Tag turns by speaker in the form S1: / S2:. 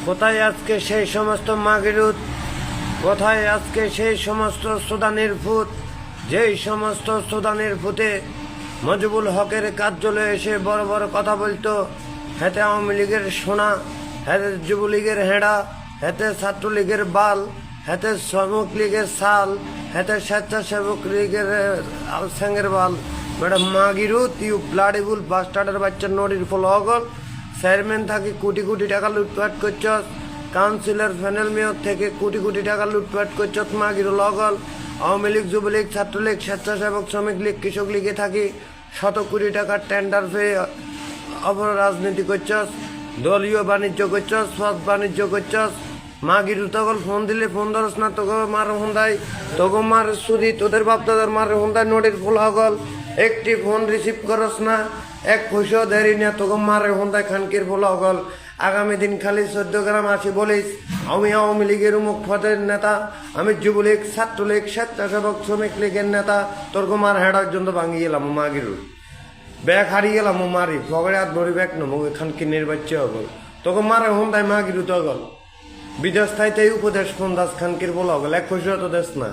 S1: কোথায় আজকে সেই সমস্ত মাগিরুত, কোথায় আজকে সেই সমস্ত সুদানের ফুত, যেই সমস্ত সুদানের ফুতে মজিবুল হকের কার্যালয়ে এসে বড় বড় কথা বলতো, হাতে আওয়ামী লীগের সোনা, হাতে যুবলীগের হেঁড়া, হাতে ছাত্রলীগের বাল, হাতে শ্রমিক লীগের সাল, হাতে স্বেচ্ছাসেবক লীগের আলসেঙ্গের বাল। ম্যাডাম মাগিরুত, ইউ ব্লাডিবুল বাস্টার্ডের বাচ্চা নড়ির ফল হগল। চেয়ারম্যান থাকি কোটি কোটি টাকা লুটপাট করছস, কাউন্সিলর প্যানেল মেয়র থেকে কোটি কোটি টাকা লুটপাট করছস মাগিরুল হগল। আওয়ামী লীগ, যুবলীগ, ছাত্রলীগ, স্বেচ্ছাসেবক, শ্রমিক লীগ, কৃষক লীগে থাকি শত কোটি টাকার টেন্ডার পেয়ে অপর রাজনীতি করছস, দলীয় বাণিজ্য করছস, পথ বাণিজ্য করছস। মাগিরু তখন ফোন দিলে ফোন ধরস না, তোকে মার হুন্দায়, তোকে মার সুদি, তোদের বাপ দাদার মার হুন্দায় নড়ির ফুল হগল। একটি ফোন রিসিভ করস না, এক পয়সাও দেরি না, তোকে মারে হুন্দায় খানকির ফুল হগল। আগামী দিন খালি 14 গ্রাম আসি বলিস আমি আওয়ামী লীগের উমুক পদের নেতা, আমি যুবলীগ, ছাত্রলীগ, স্বেচ্ছাসেবক, শ্রমিক লীগের নেতা। তোর মার হেঁড়ার জন্য ভাঙিয়ে গেলাম মাগিরু, ব্যাগ হারিয়ে গেলাম মারি পকেটে হাত ভরি ব্যাগ নমো খানকি নির্বাচ্য হগল। তোকে মারে হুন্দায় মাগিরু তগল। বিদেশ থাইতে উপদেশ ফোন দাস খানকির বলা হগল, এক পয়সা তো দেশ না।